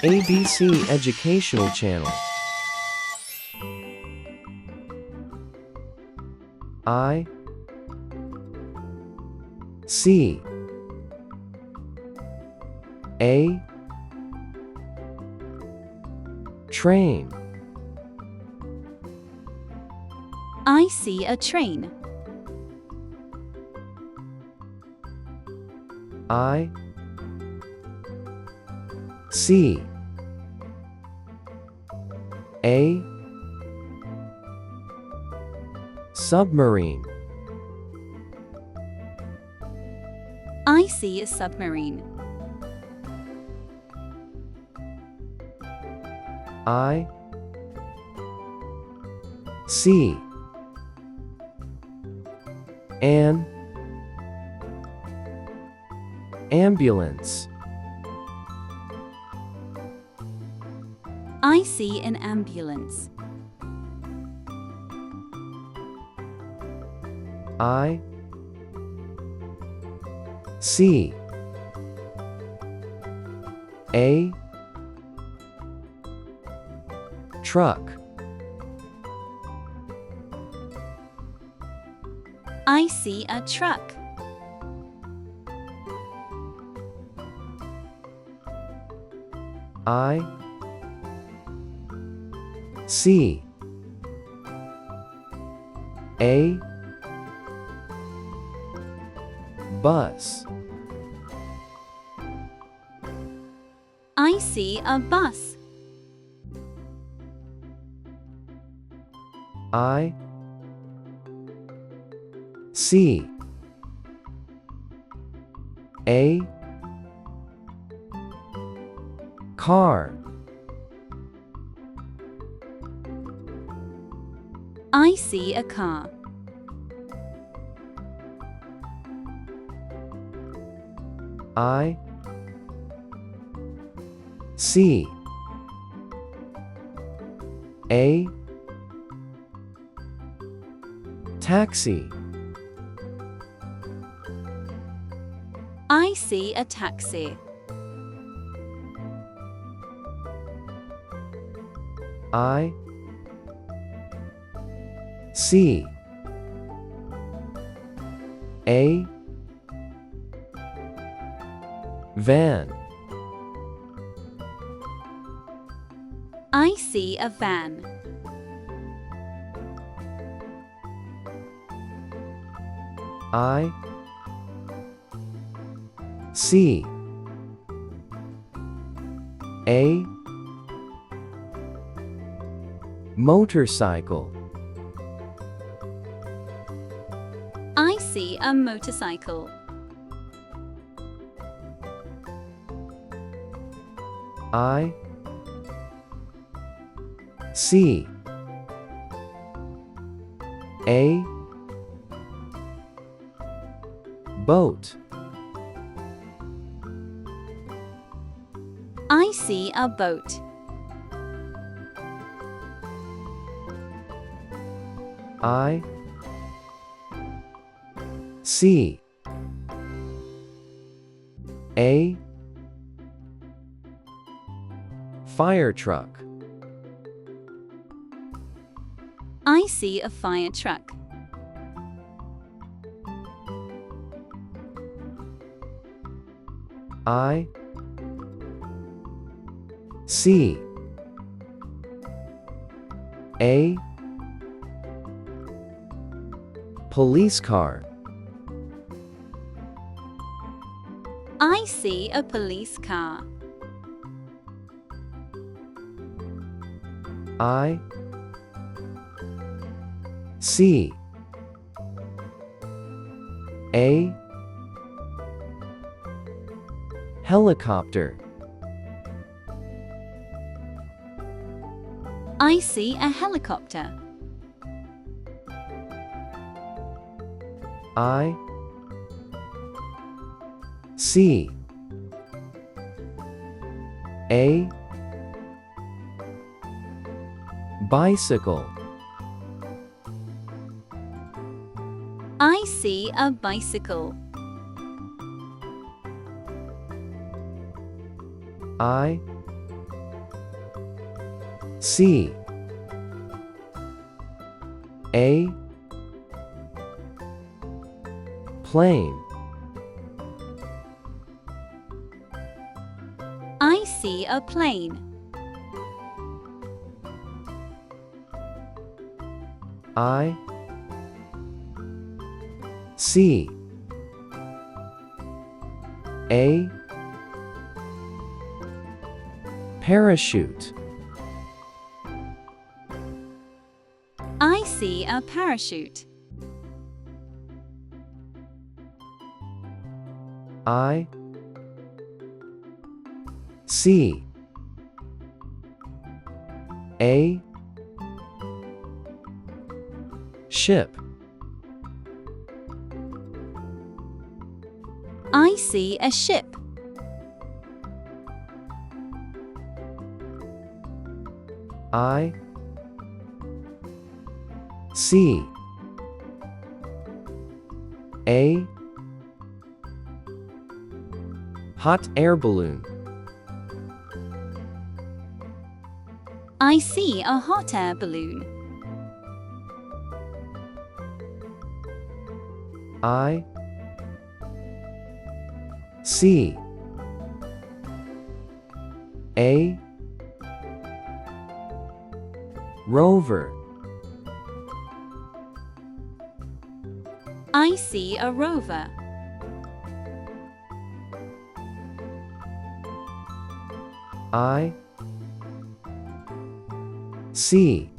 ABC Educational Channel. I C A train. I see a train. I C A submarine. I see a submarine. I C an ambulance. I see an ambulance. I C A truck. I see a truck. I C A bus. I see a bus. I C A car. I see a car. I C A taxi. I see a taxi. I C A van. I see a van. I C A motorcycle. I see a motorcycle. I C A boat. I see a boat. I C A fire truck. I see a fire truck. I C A police car. I see a police car. I C A helicopter. I see a helicopter. I C A bicycle. I see a bicycle. I C. A. Plane. I see a plane. I. C. A. Parachute. I see a parachute. I. C. A. Ship. I see a ship. I. C. A. Hot air balloon. I see a hot air balloon. I. C. A. Rover. I see a rover. I. C.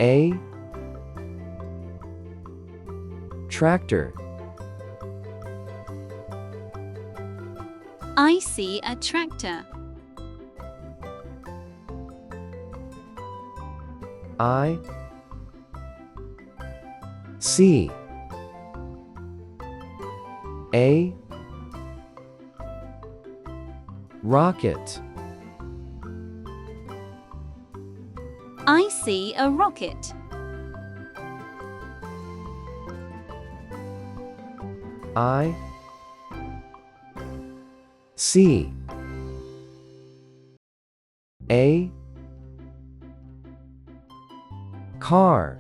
A. Tractor. I see a tractor. I. C. A. Rocket. I see a rocket. I. C. A. Car.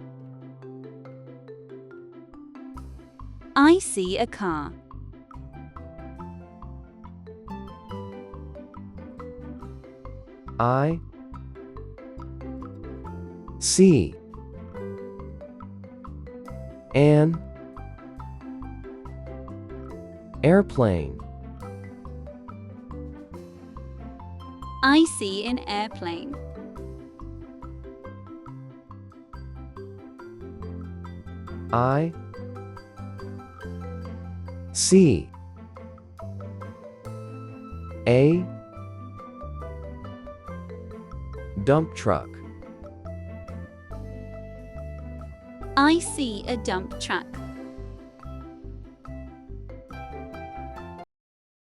I see a car. I. C. An. Airplane. I see an airplane. I. C. A. Dump truck. I see a dump truck.